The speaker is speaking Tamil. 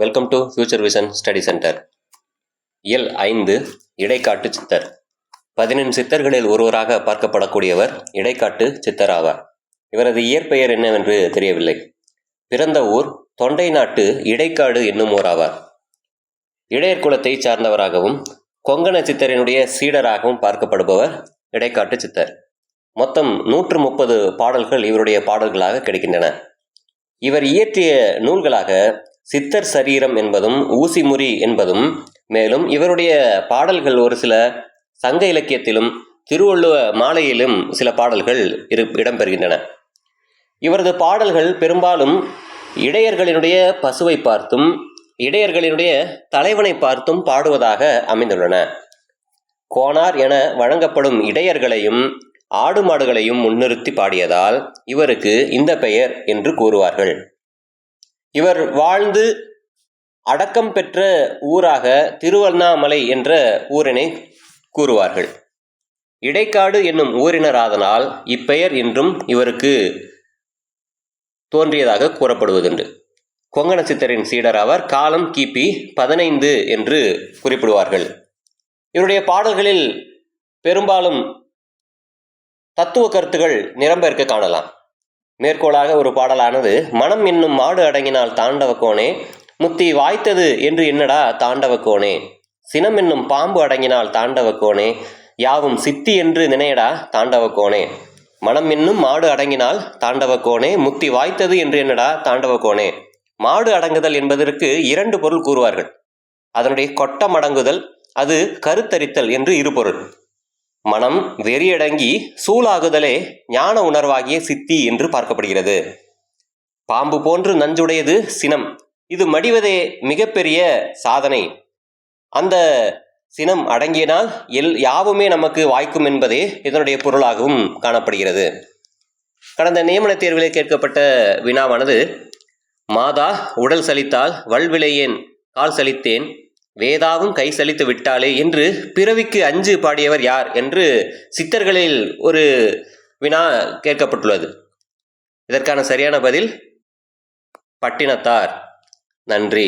Welcome to future vision study centre. இயல் 5 இடைக்காட்டு சித்தர். 11 சித்தர்களில் ஒருவராக பார்க்கப்படக்கூடியவர் இடைக்காட்டு சித்தர் ஆவார். இவரது இயற்பெயர் என்னவென்று தெரியவில்லை. பிறந்த ஊர் தொண்டை நாட்டு இடைக்காடு என்னும் ஊர் ஆவார். இடையர் குலத்தை சார்ந்தவராகவும் கொங்கண சித்தரினுடைய சீடராகவும் பார்க்கப்படுபவர் இடைக்காட்டு சித்தர். மொத்தம் 130 பாடல்கள் இவருடைய பாடல்களாக கிடைக்கின்றன. இவர் இயற்றிய நூல்களாக சித்தர் சரீரம் என்பதும் ஊசிமுறி என்பதும், மேலும் இவருடைய பாடல்கள் ஒரு சில சங்க இலக்கியத்திலும் திருவள்ளுவ மாலையிலும் சில பாடல்கள் இடம்பெறுகின்றன. இவரது பாடல்கள் பெரும்பாலும் இடையர்களினுடைய பசுவை பார்த்தும் இடையர்களினுடைய தலைவனை பார்த்தும் பாடுவதாக அமைந்துள்ளன. கோனார் என வழங்கப்படும் இடையர்களையும் ஆடு மாடுகளையும் முன்னிறுத்தி பாடியதால் இவருக்கு இந்த பெயர் என்று கூறுவார்கள். இவர் வாழ்ந்து அடக்கம் பெற்ற ஊராக திருவண்ணாமலை என்ற ஊரினை கூறுவார்கள். இடைக்காடு என்னும் ஊரினராதனால் இப்பெயர் இன்றும் இவருக்கு தோன்றியதாக கூறப்படுவதுண்டு. கொங்கண சித்தரின் சீடர் அவர். காலம் கிபி 15 என்று குறிப்பிடுவார்கள். இவருடைய பாடல்களில் பெரும்பாலும் தத்துவ கருத்துகள் நிரம்ப இருக்க காணலாம். மேற்கோளாக ஒரு பாடலானது, மனம் என்னும் மாடு அடங்கினால் தாண்டவ கோனே, முத்தி வாய்த்தது என்று என்னடா தாண்டவ கோனே, சினம் என்னும் பாம்பு அடங்கினால் தாண்டவ கோனே, யாவும் சித்தி என்று நினையடா தாண்டவ கோனே, மனம் என்னும் மாடு அடங்கினால் தாண்டவ கோனே, முத்தி வாய்த்தது என்று என்னடா தாண்டவ கோனே. மாடு அடங்குதல் என்பதற்கு 2 பொருள் கூறுவார்கள். அதனுடைய கொட்டம் அடங்குதல், அது கருத்தரித்தல் என்று 2 பொருள். மனம் வெறியடங்கி சூளாகுதலே ஞான உணர்வாகிய சித்தி என்று பார்க்கப்படுகிறது. பாம்பு போன்று நஞ்சுடையது சினம், இது மடிவதே மிகப்பெரிய சாதனை. அந்த சினம் அடங்கினால் யாவுமே நமக்கு வாய்க்கும் என்பதே இதனுடைய பொருளாகவும் காணப்படுகிறது. கடந்த நியமன தேர்விலே கேட்கப்பட்ட வினாவானது, மாதா உடல் சலித்தால் வல்விளையேன் கால் சலித்தேன், வேதாவும் கை சலித்து விட்டாலே என்று பிறவிக்கு அஞ்சு பாடியவர் யார் என்று சித்தர்களில் ஒரு வினா கேட்கப்பட்டுள்ளது. இதற்கான சரியான பதில் பட்டினத்தார். நன்றி.